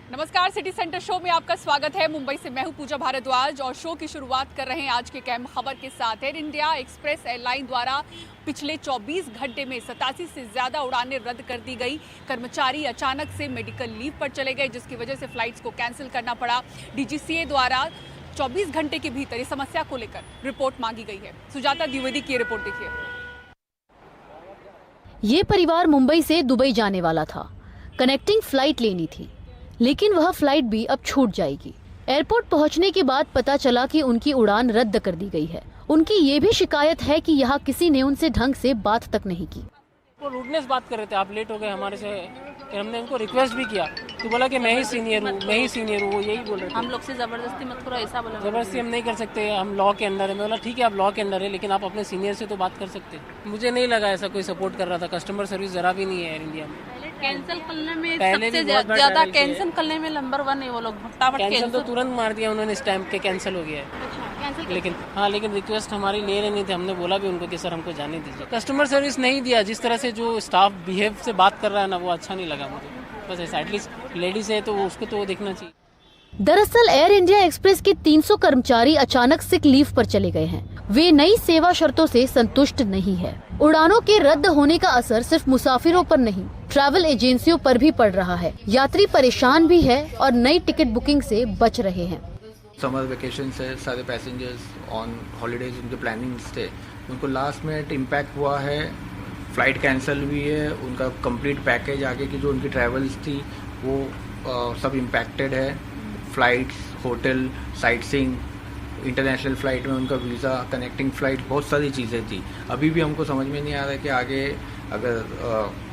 नमस्कार, city centre show में आपका स्वागत है। मुंबई से मैं हूं पूजा भारद्वाज और शो की शुरुआत कर रहे हैं आज के अहम खबर के साथ। एयर इंडिया एक्सप्रेस एयरलाइन द्वारा पिछले 24 घंटे में 87 से ज्यादा उड़ानें रद्द कर दी गई। कर्मचारी अचानक से मेडिकल लीव पर चले गए, जिसकी वजह से फ्लाइट्स को कैंसिल करना पड़ा। डीजीसीए द्वारा 24 घंटे के भीतर इस समस्या को लेकर रिपोर्ट मांगी गई है। सुजाता द्विवेदी की रिपोर्ट देखिए। ये परिवार मुंबई से दुबई जाने वाला था। कनेक्टिंग फ्लाइट लेनी थी, लेकिन वह फ्लाइट भी अब छूट जाएगी। एयरपोर्ट पहुंचने के बाद पता चला कि उनकी उड़ान रद्द कर दी गई है। उनकी ये भी शिकायत है कि यहाँ किसी ने उनसे ढंग से बात तक नहीं की। वो रूडनेस बात कर रहे थे, आप लेट हो गए हमारे से। फिर हमने उनको रिक्वेस्ट भी किया तो बोला कि मैं ही सीनियर हूँ, वो यही बोल रहे थे। हम लोग से जबरदस्ती मत करो, ऐसा बोला। जबरदस्ती हम नहीं कर सकते, हम लॉ के अंदर है। मैं बोला ठीक है, आप लॉ के अंदर है, लेकिन आप अपने सीनियर से तो बात कर सकते। मुझे नहीं लगा ऐसा कोई सपोर्ट कर रहा था। कस्टमर सर्विस जरा भी नहीं है एयर इंडिया में। कैंसिल करने में पहले सबसे भी बहुत बार ज्यादा ट्रैवल किया है। कैंसिल करने में नंबर 1 है वो लोग। फटाफट कैंसिल तो तुरंत मार दिया उन्होंने, स्टैम्प के कैंसिल हो गया है। लेकिन रिक्वेस्ट हमारी ले रहे नहीं थे। हमने बोला भी उनको कि सर हमको जाने दीजिए। कस्टमर सर्विस नहीं दिया, जिस तरह से जो स्टाफ बिहेव से बात कर रहा है ना, वो अच्छा नहीं लगा मुझे। बस ऐसा, एटलीस्ट लेडीज है तो उसको तो देखना चाहिए। दरअसल एयर इंडिया एक्सप्रेस के 300 कर्मचारी अचानक सिक लीव पर चले गए हैं। वे नई सेवा शर्तों से संतुष्ट नहीं है। उड़ानों के रद्द होने का असर सिर्फ मुसाफिरों पर नहीं, ट्रैवल एजेंसियों पर भी पड़ रहा है। यात्री परेशान भी है और नई टिकट बुकिंग से बच रहे हैं। समर वेकेशन से सारे पैसेंजर्स ऑन हॉलीडेज उनके प्लानिंग थे, उनको लास्ट मिनट इम्पैक्ट हुआ है। फ्लाइट कैंसिल हुई है, उनका कंप्लीट पैकेज आगे की जो उनकी ट्रैवल्स थी वो सब इम्पैक्टेड है। Flights, hotel, sightseeing, international flight में उनका वीज़ा, कनेक्टिंग फ़्लाइट, बहुत सारी चीज़ें थी। अभी भी हमको समझ में नहीं आ रहा है कि आगे अगर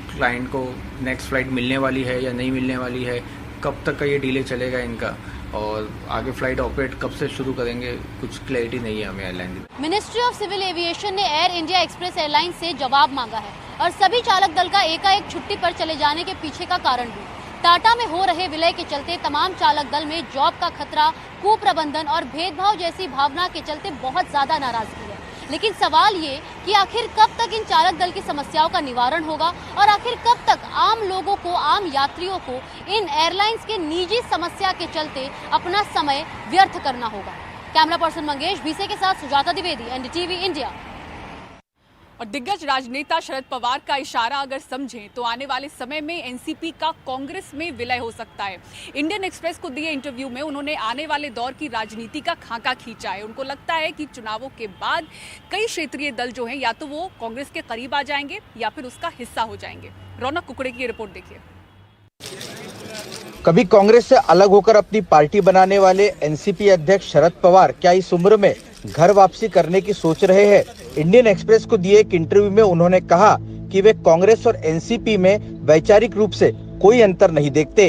क्लाइंट को नेक्स्ट फ़्लाइट मिलने वाली है या नहीं मिलने वाली है, कब तक का ये डिले चलेगा इनका, और आगे फ्लाइट ऑपरेट कब से शुरू करेंगे, कुछ क्लैरिटी नहीं है हमें एयरलाइन की। मिनिस्ट्री ऑफ सिविल एविएशन ने एयर इंडिया एक्सप्रेस एयरलाइन से जवाब मांगा है और सभी चालक दल का एकाएक छुट्टी पर चले जाने के पीछे का कारण भी। टाटा में हो रहे विलय के चलते तमाम चालक दल में जॉब का खतरा, कुप्रबंधन और भेदभाव जैसी भावना के चलते बहुत ज्यादा नाराजगी है। लेकिन सवाल ये कि आखिर कब तक इन चालक दल की समस्याओं का निवारण होगा और आखिर कब तक आम लोगों को, आम यात्रियों को इन एयरलाइंस के निजी समस्या के चलते अपना समय व्यर्थ करना होगा। कैमरा पर्सन मंगेश भीसे के साथ सुजाता द्विवेदी, एनडीटीवी इंडिया। और दिग्गज राजनेता शरद पवार का इशारा अगर समझें तो आने वाले समय में एनसीपी का कांग्रेस में विलय हो सकता है। इंडियन एक्सप्रेस को दिए इंटरव्यू में उन्होंने आने वाले दौर की राजनीति का खाका खींचा है। उनको लगता है कि चुनावों के बाद कई क्षेत्रीय दल जो हैं, या तो वो कांग्रेस के करीब आ जाएंगे या फिर उसका हिस्सा हो जाएंगे। रौनक कुकड़े की रिपोर्ट देखिए। कभी कांग्रेस से अलग होकर अपनी पार्टी बनाने वाले एनसीपी अध्यक्ष शरद पवार क्या इस उम्र में घर वापसी करने की सोच रहे हैं? इंडियन एक्सप्रेस को दिए एक इंटरव्यू में उन्होंने कहा कि वे कांग्रेस और एनसीपी में वैचारिक रूप से कोई अंतर नहीं देखते,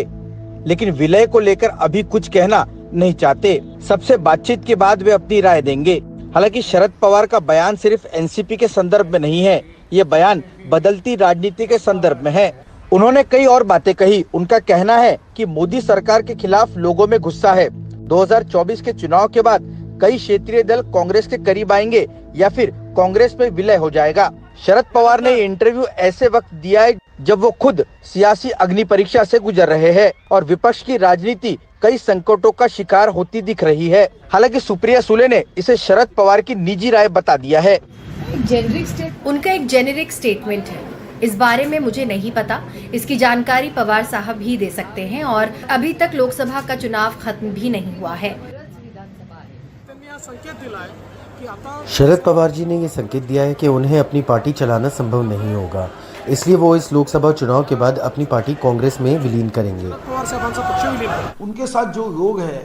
लेकिन विलय को लेकर अभी कुछ कहना नहीं चाहते। सबसे बातचीत के बाद वे अपनी राय देंगे। हालांकि शरद पवार का बयान सिर्फ एनसीपी के संदर्भ में नहीं है, ये बयान बदलती राजनीति के संदर्भ में है। उन्होंने कई और बातें कही। उनका कहना है कि मोदी सरकार के खिलाफ लोगों में गुस्सा है। 2024 के चुनाव के बाद कई क्षेत्रीय दल कांग्रेस के करीब आएंगे या फिर कांग्रेस में विलय हो जाएगा। शरद पवार ने इंटरव्यू ऐसे वक्त दिया है जब वो खुद सियासी अग्नि परीक्षा से गुजर रहे हैं और विपक्ष की राजनीति कई संकटों का शिकार होती दिख रही है। हालांकि सुप्रिया सुले ने इसे शरद पवार की निजी राय बता दिया है। उनका एक जेनेरिक स्टेटमेंट है, इस बारे में मुझे नहीं पता। इसकी जानकारी पवार साहब ही दे सकते हैं और अभी तक लोकसभा का चुनाव खत्म भी नहीं हुआ है। शरद पवार जी ने ये संकेत दिया है कि उन्हें अपनी पार्टी चलाना संभव नहीं होगा, इसलिए वो इस लोकसभा चुनाव के बाद अपनी पार्टी कांग्रेस में विलीन करेंगे। उनके साथ जो लोग हैं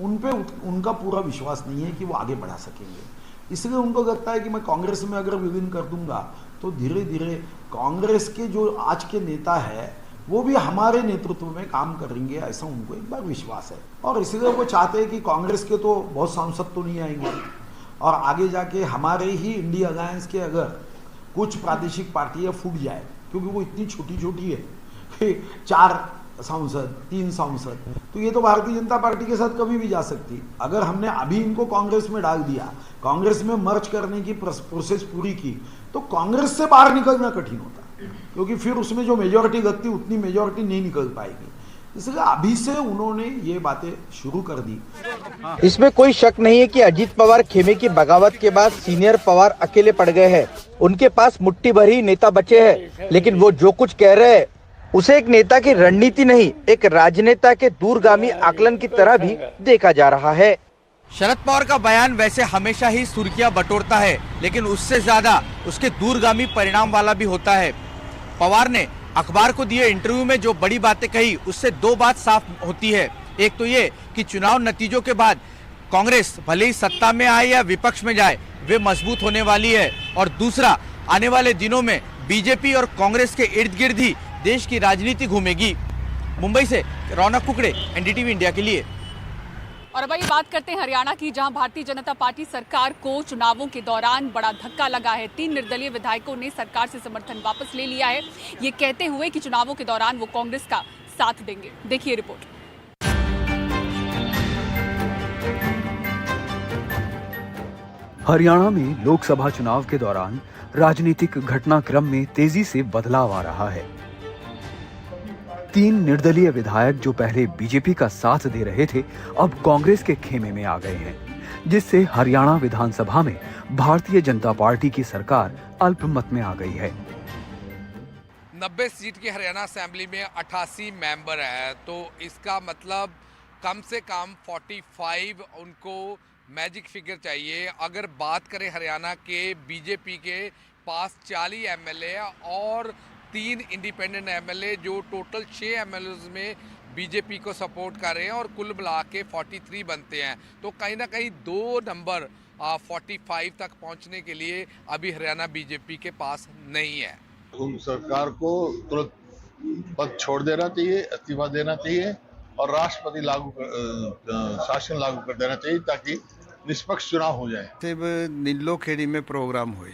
उन पे उनका पूरा विश्वास नहीं है कि वो आगे बढ़ा सकेंगे, इसलिए उनको लगता है कि मैं कांग्रेस में अगर विलीन कर दूंगा तो धीरे धीरे कांग्रेस के जो आज के नेता है वो भी हमारे नेतृत्व में काम करेंगे, ऐसा उनको एक बार विश्वास है। और इसलिए वो चाहते हैं कि कांग्रेस के तो बहुत सांसद तो नहीं आएंगे और आगे जाके हमारे ही इंडिया अलायंस के अगर कुछ प्रादेशिक पार्टियां फूट जाए, क्योंकि वो इतनी छोटी छोटी है कि 4 सांसद 3 सांसद, तो ये तो भारतीय जनता पार्टी के साथ कभी भी जा सकती। अगर हमने अभी इनको कांग्रेस में डाल दिया, कांग्रेस में मर्ज करने की प्रोसेस पूरी की, तो कांग्रेस से बाहर निकलना कठिन होता, क्योंकि फिर उसमें जो मेजॉरिटी लगती उतनी मेजॉरिटी नहीं निकल पाएगी। इसलिए अभी से उन्होंने ये बातें शुरू कर दी। इसमें कोई शक नहीं है कि अजीत पवार खेमे की बगावत के बाद सीनियर पवार अकेले पड़ गए हैं। उनके पास मुट्ठी भर ही नेता बचे हैं, लेकिन वो जो कुछ कह रहे हैं उसे एक नेता की रणनीति नहीं, एक राजनेता के दूरगामी आकलन की तरह भी देखा जा रहा है। शरद पवार का बयान वैसे हमेशा ही सुर्खियां बटोरता है, लेकिन उससे ज्यादा उसके दूरगामी परिणाम वाला भी होता है। पवार ने अखबार को दिए इंटरव्यू में जो बड़ी बातें कही, उससे दो बात साफ होती है। एक तो ये कि चुनाव नतीजों के बाद कांग्रेस भले ही सत्ता में आए या विपक्ष में जाए, वे मजबूत होने वाली है, और दूसरा, आने वाले दिनों में बीजेपी और कांग्रेस के इर्द गिर्द ही देश की राजनीति घूमेगी। मुंबई से रौनक कुकड़े, एनडीटीवी इंडिया के लिए। और अब ये बात करते हैं हरियाणा की, जहां भारतीय जनता पार्टी सरकार को चुनावों के दौरान बड़ा धक्का लगा है। 3 निर्दलीय विधायकों ने सरकार से समर्थन वापस ले लिया है, ये कहते हुए कि चुनावों के दौरान वो कांग्रेस का साथ देंगे। देखिए रिपोर्ट। हरियाणा में लोकसभा चुनाव के दौरान राजनीतिक घटनाक्रम में तेजी से बदलाव आ रहा है। 3 निर्दलीय विधायक जो पहले बीजेपी का साथ दे रहे थे, अब कांग्रेस के खेमे में आ गए हैं, जिससे हरियाणा विधानसभा में भारतीय जनता पार्टी की सरकार अल्पमत में आ गई है। 90 सीट की हरियाणा असेंबली में 88 मेंबर है, तो इसका मतलब कम से कम 45 उनको मैजिक फिगर चाहिए। अगर बात करें हरियाणा के, बीजेपी के पास 40 एमएलए और 3 इंडिपेंडेंट एमएलए, जो टोटल 6 एमएलए में बीजेपी को सपोर्ट कर रहे हैं, और कुल मिला के 43 बनते हैं। तो कहीं ना कहीं 2 नंबर 45 तक पहुंचने के लिए अभी हरियाणा बीजेपी के पास नहीं है। उन सरकार को तुरंत पद छोड़ देना चाहिए, इस्तीफा देना चाहिए, और राष्ट्रपति शासन लागू कर देना चाहिए, ताकि निष्पक्ष चुनाव हो जाए। सिर्फ नीलो खेड़ी में प्रोग्राम हुए,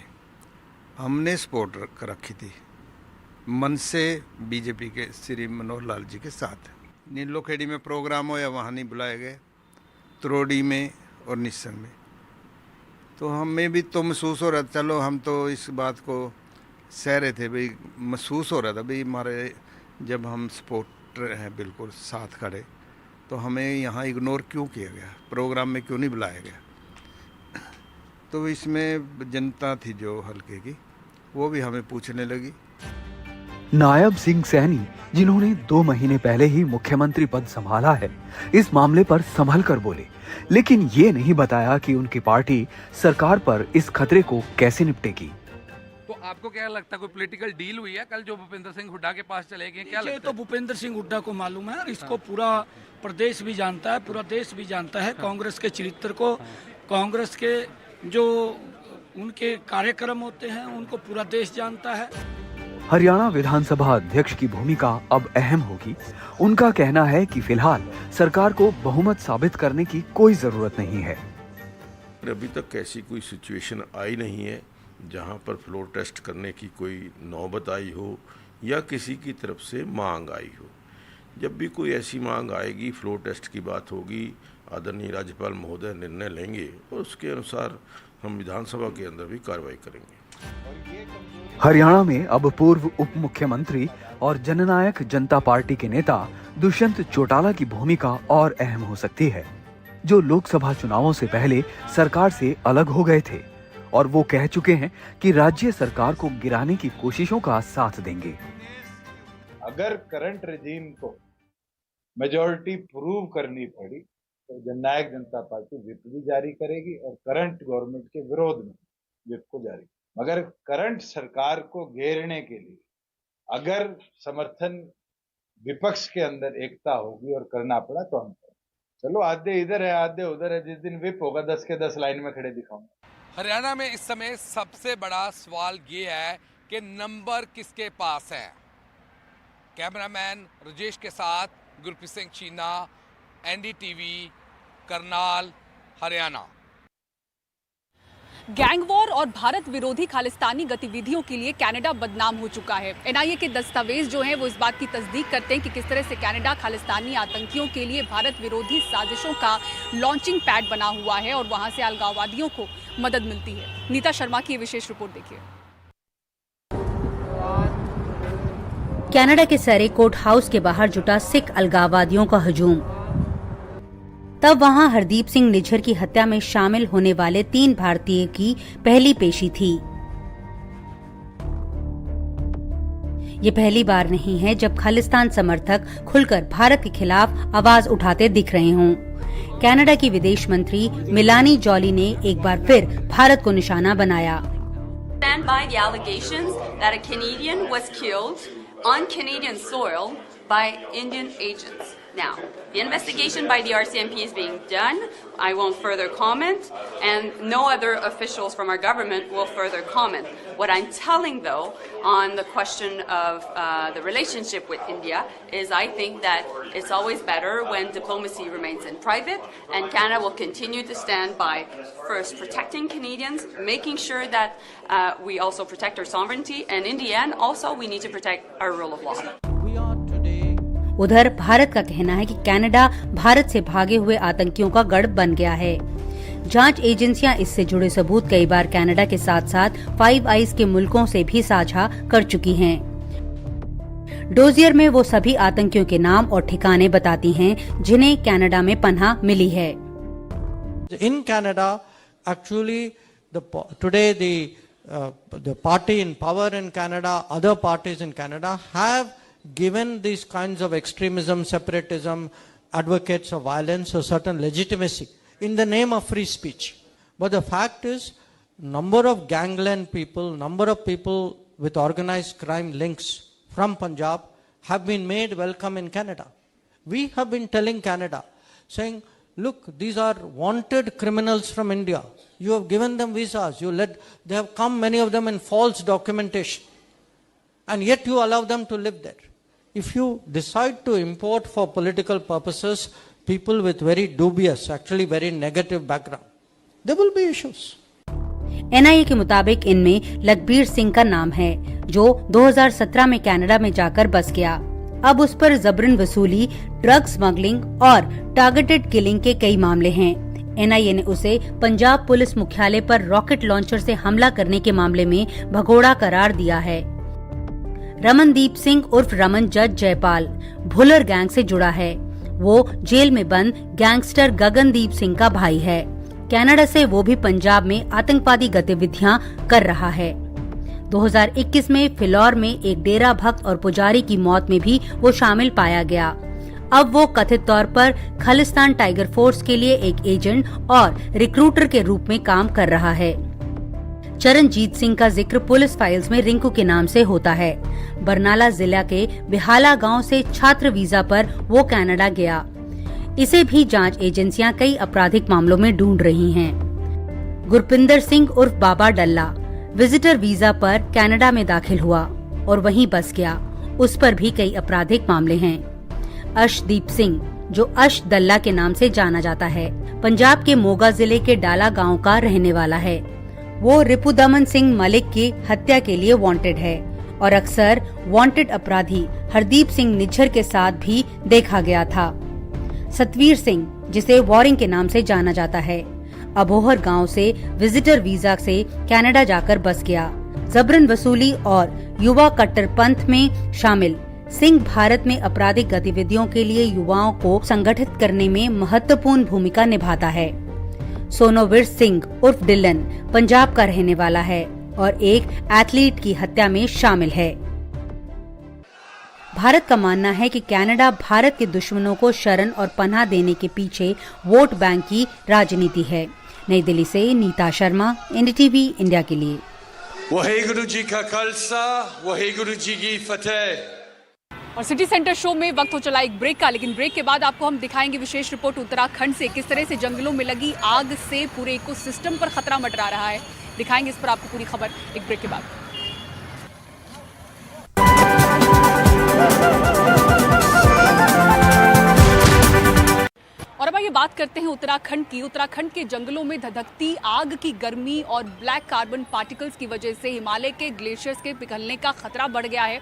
हमने सपोर्ट रखी थी मन से बीजेपी के श्री मनोहर लाल जी के साथ। नीलो खेड़ी में प्रोग्राम हो या वहाँ नहीं बुलाए गए, त्रोड़ी में और निस्सन में। तो हमें भी तो महसूस हो रहा था, चलो हम तो इस बात को सह रहे थे, भाई महसूस हो रहा था भाई हमारे, जब हम सपोर्टर हैं बिल्कुल साथ खड़े, तो हमें यहाँ इग्नोर क्यों किया गया, प्रोग्राम में क्यों नहीं बुलाया गया। तो इसमें जनता थी जो हल्के की, वो भी हमें पूछने लगी। नायब सिंह सैनी, जिन्होंने 2 महीने पहले ही मुख्यमंत्री पद संभाला है, इस मामले पर संभल कर बोले, लेकिन ये नहीं बताया कि उनकी पार्टी सरकार पर इस खतरे को कैसे निपटेगी। तो आपको क्या लगता है, कोई पॉलिटिकल डील हुई है कल जो भूपेंद्र सिंह हुड्डा के पास चले गए? क्या लगता है? तो भूपेंद्र सिंह हुड्डा को मालूम है, और इसको पूरा प्रदेश भी जानता है, पूरा देश भी जानता है, कांग्रेस के चरित्र को, कांग्रेस के जो उनके कार्यक्रम होते हैं उनको पूरा देश जानता है। हरियाणा विधानसभा अध्यक्ष की भूमिका अब अहम होगी। उनका कहना है कि फिलहाल सरकार को बहुमत साबित करने की कोई जरूरत नहीं है। अभी तक ऐसी कोई सिचुएशन आई नहीं है जहां पर फ्लोर टेस्ट करने की कोई नौबत आई हो या किसी की तरफ से मांग आई हो। जब भी कोई ऐसी मांग आएगी, फ्लोर टेस्ट की बात होगी, आदरणीय राज्यपाल महोदय निर्णय लेंगे और उसके अनुसार हम विधानसभा के अंदर भी कार्रवाई करेंगे। हरियाणा में अब पूर्व उप मुख्यमंत्री और जननायक जनता पार्टी के नेता दुष्यंत चौटाला की भूमिका और अहम हो सकती है, जो लोकसभा चुनावों से पहले सरकार से अलग हो गए थे और वो कह चुके हैं कि राज्य सरकार को गिराने की कोशिशों का साथ देंगे। अगर करंट रेजिम को मेजॉरिटी प्रूव करनी पड़ी तो जननायक जनता पार्टी व्हिप भी जारी करेगी और करंट गवर्नमेंट के विरोध में व्हिप को जारी। मगर करंट सरकार को घेरने के लिए अगर समर्थन विपक्ष के अंदर एकता होगी और करना पड़ा तो हम करें। चलो आधे इधर है आधे उधर है, जिस दिन व्हिप होगा 10 के 10 लाइन में खड़े दिखाऊंगा। हरियाणा में इस समय सबसे बड़ा सवाल ये है कि नंबर किसके पास है। कैमरामैन राजेश के साथ गुरप्रीत सिंह चीना, NDTV, Karnal, Haryana. Gang war और भारत विरोधी खालिस्तानी गतिविधियों के लिए कनाडा बदनाम हो चुका है। एनआईए के दस्तावेज जो हैं वो इस बात की तस्दीक करते हैं कि किस तरह से कनाडा खालिस्तानी आतंकियों के लिए भारत विरोधी साजिशों का लॉन्चिंग पैड बना हुआ है और वहां से अलगाववादियों को मदद मिलती है। नीता शर्मा की ये विशेष रिपोर्ट देखिए। कनाडा के सरे कोर्ट हाउस के बाहर जुटा सिख अलगाववादियों का हजूम। तब वहां हरदीप सिंह निज्जर की हत्या में शामिल होने वाले 3 भारतीय की पहली पेशी थी। ये पहली बार नहीं है जब खालिस्तान समर्थक खुलकर भारत के खिलाफ आवाज उठाते दिख रहे हों। कनाडा की विदेश मंत्री मेलानी जॉली ने एक बार फिर भारत को निशाना बनाया। Stand by the allegations that a Canadian was killed on Canadian soil by Indian agents. Now, the investigation by the RCMP is being done. I won't further comment, and no other officials from our government will further comment. What I'm telling, though, on the question of the relationship with India is I think that it's always better when diplomacy remains in private, and Canada will continue to stand by first protecting Canadians, making sure that we also protect our sovereignty, and in the end, also we need to protect our rule of law. उधर भारत का कहना है कि Canada Bharat से भागे हुए आतंकियों का गढ़ बन गया है। जांच एजेंसियां इससे जुड़े सबूत कई बार कनाडा के साथ साथ फाइव आइज के मुल्कों से भी साझा कर चुकी हैं। डोजियर में वो सभी आतंकियों के नाम और ठिकाने बताती हैं जिन्हें कनाडा में पनाह मिली है। In Canada, actually, today the party in power in Canada, other parties in Canada have given these kinds of extremism, separatism, advocates of violence a certain legitimacy in the name of free speech. But the fact is, number of gangland people, number of people with organized crime links from Punjab have been made welcome in Canada. We have been telling Canada, saying, look, these are wanted criminals from India. You have given them visas. They have come, many of them in false documentation. And yet you allow them to live there. If you decide to import for political purposes people with very dubious, actually very negative background, there will be issues. NIA के मुताबिक इनमें लखबीर सिंह का नाम है, जो 2017 में Canada में जाकर बस गया। अब उस पर जबरन वसूली, ड्रग स्मगलिंग और टारगेटेड किलिंग के कई मामले हैं। NIA ने उसे पंजाब पुलिस मुख्यालय पर रॉकेट लॉन्चर से हमला करने के मामले में भगोड़ा करार दिया है। रमनदीप सिंह उर्फ रमन जज जयपाल भुलर गैंग से जुड़ा है। वो जेल में बंद गैंगस्टर गगनदीप सिंह का भाई है। कनाडा से वो भी पंजाब में आतंकवादी गतिविधियां कर रहा है। 2021 में फिलौर में एक डेरा भक्त और पुजारी की मौत में भी वो शामिल पाया गया। अब वो कथित तौर पर खालिस्तान टाइगर फोर्स के लिए एक एजेंट और रिक्रूटर के रूप में काम कर रहा है। चरणजीत सिंह का जिक्र पुलिस फाइल्स में रिंकू के नाम से होता है। बरनाला जिला के बिहाला गांव से छात्र वीजा पर वो कनाडा गया। इसे भी जांच एजेंसियां कई आपराधिक मामलों में ढूंढ रही हैं। गुरपिंदर सिंह उर्फ बाबा डल्ला विजिटर वीजा पर कनाडा में दाखिल हुआ और वहीं बस गया। उस पर भी कई आपराधिक मामले हैं। अर्शदीप सिंह, जो अश दल्ला के नाम से जाना जाता है, पंजाब के मोगा जिले के डाला गांव का रहने वाला है। वो रिपुदमन सिंह मलिक की हत्या के लिए वांटेड है और अक्सर वांटेड अपराधी हरदीप सिंह निज्जर के साथ भी देखा गया था। सतवीर सिंह, जिसे वॉरिंग के नाम से जाना जाता है, अबोहर गांव से विजिटर वीजा से कनाडा जाकर बस गया। जबरन वसूली और युवा कट्टरपंथ में शामिल सिंह भारत में आपराधिक गतिविधियों के लिए युवाओं को संगठित करने में महत्वपूर्ण भूमिका निभाता है। सोनोवीर सिंह उर्फ डिलन पंजाब का रहने वाला है और एक एथलीट की हत्या में शामिल है। भारत का मानना है कि कनाडा भारत के दुश्मनों को शरण और पनाह देने के पीछे वोट बैंक की राजनीति है। नई दिल्ली से नीता शर्मा, NDTV इंडिया के लिए। वाहेगुरु जी का खालसा, वाहेगुरु जी की फतेह। और सिटी सेंटर शो में वक्त हो चला एक ब्रेक का, लेकिन ब्रेक के बाद आपको हम दिखाएंगे विशेष रिपोर्ट उत्तराखंड से। किस तरह से जंगलों में लगी आग से पूरे इकोसिस्टम पर खतरा मंडरा रहा है, दिखाएंगे इस पर आपको पूरी खबर एक ब्रेक के बाद। और अब आइए बात करते हैं उत्तराखंड की। उत्तराखंड के जंगलों में धधकती आग की गर्मी और ब्लैक कार्बन पार्टिकल्स की वजह से हिमालय के ग्लेशियर्स के पिघलने का खतरा बढ़ गया है।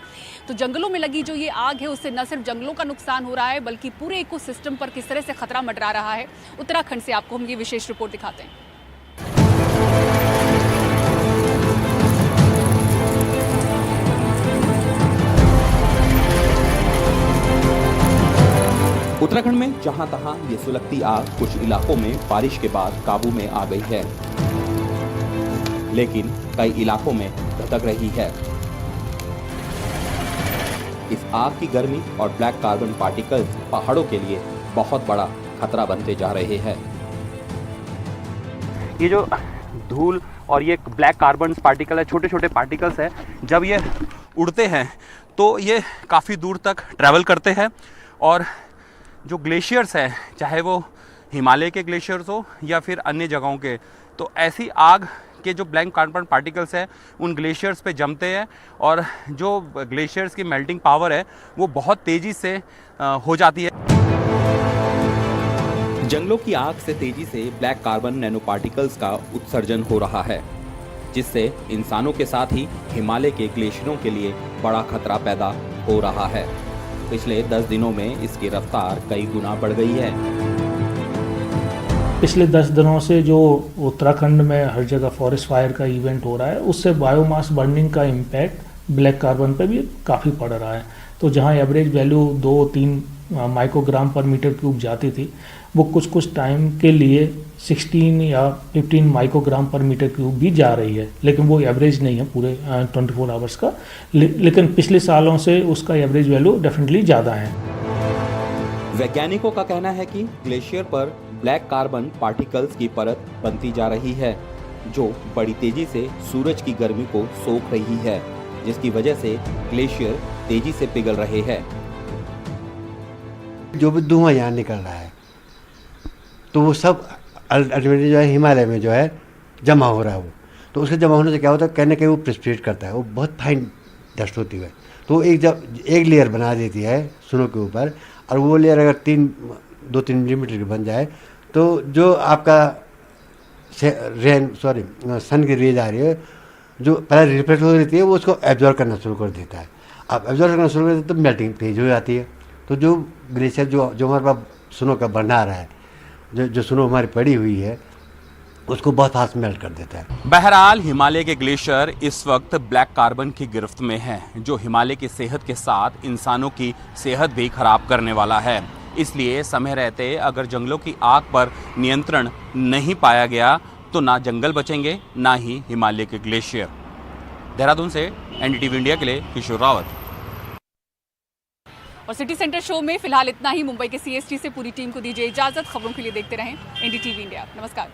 तो जंगलों में लगी जो ये आग है, उससे न सिर्फ जंगलों का नुकसान हो रहा है, बल्कि पूरे इकोसिस्टम पर किस तरह से खतरा मंडरा रहा है। उत्तराखंड से आपको हम ये विशेष रिपोर्ट दिखाते हैं। उत्तराखंड में जहां तहां ये सुलगती आग कुछ इलाकों में बारिश के बाद काबू में आ गई है, लेकिन कई इलाकों में भटक रही है। इस आग की गर्मी और ब्लैक कार्बन पार्टिकल्स पहाड़ों के लिए बहुत बड़ा खतरा बनते जा रहे हैं। ये जो धूल और ये ब्लैक कार्बन पार्टिकल है, छोटे छोटे पार्टिकल्स है, जब ये उड़ते हैं तो ये काफ़ी दूर तक ट्रैवल करते हैं और जो ग्लेशियर्स हैं, चाहे वो हिमालय के ग्लेशियर्स हो या फिर अन्य जगहों के, तो ऐसी आग के जो ब्लैक कार्बन पार्टिकल्स हैं उन ग्लेशियर्स पे जमते हैं और जो ग्लेशियर्स की मेल्टिंग पावर है वो बहुत तेज़ी से हो जाती है। जंगलों की आग से तेजी से ब्लैक कार्बन नैनो पार्टिकल्स का उत्सर्जन हो रहा है, जिससे इंसानों के साथ ही हिमालय के ग्लेशियरों के लिए बड़ा खतरा पैदा हो रहा है। पिछले 10 दिनों में इसकी रफ्तार कई गुना बढ़ गई है। पिछले 10 दिनों से जो उत्तराखंड में हर जगह फॉरेस्ट फायर का इवेंट हो रहा है, उससे बायोमास बर्निंग का इम्पैक्ट ब्लैक कार्बन पे भी काफ़ी पड़ रहा है। तो जहाँ एवरेज वैल्यू 2-3 माइक्रोग्राम पर मीटर क्यूब जाती थी, वो कुछ टाइम के लिए 16 या 15 माइक्रोग्राम पर मीटर क्यूब भी जा रही है, लेकिन वो एवरेज नहीं है पूरे 24 आवर्स का। लेकिन पिछले सालों से उसका एवरेज वैल्यू डेफिनेटली ज़्यादा है। वैज्ञानिकों का कहना है कि ग्लेशियर पर ब्लैक कार्बन पार्टिकल्स की परत बनती जा रही है, जो बड़ी तेजी से सूरज की गर्मी को सोख रही है, जिसकी वजह से ग्लेशियर तेजी से पिघल रहे हैं। जो भी धुआं यहाँ निकल रहा है तो वो सब अल्टीमेटली जो है हिमालय में जो है जमा हो रहा है वो, तो उसके जमा होने से क्या होता है, कहीं ना कहीं वो प्रेसिपिटेट करता है, वो बहुत फाइन डस्ट होती है। तो एक लेयर बना देती है स्नो के ऊपर, और वो लेयर अगर 2-3 मिलीमीटर की बन जाए तो जो आपका सन की रेज आ रही है, जो पहले रिफ्लेक्ट हो रही है, वो उसको एब्जॉर्ब करना शुरू कर देता है। अब एब्जॉर्ब करना शुरू कर देता है तो मेल्टिंग तेज हो जाती है। तो जो ग्लेशियर जो हमारे पास स्नो का भंडार है, जो स्नो हमारी पड़ी हुई है, उसको बहुत फास्ट मेल्ट कर देता है। बहरहाल हिमालय के ग्लेशियर इस वक्त ब्लैक कार्बन की गिरफ्त में हैं, जो हिमालय की सेहत के साथ इंसानों की सेहत भी खराब करने वाला है। इसलिए समय रहते अगर जंगलों की आग पर नियंत्रण नहीं पाया गया तो ना जंगल बचेंगे, ना ही हिमालय के ग्लेशियर। देहरादून से एनडीटीवी इंडिया के लिए किशोर रावत। और सिटी सेंटर शो में फिलहाल इतना ही। मुंबई के CST से पूरी टीम को दीजिए इजाजत। खबरों के लिए देखते रहें एनडीटीवी इंडिया। नमस्कार।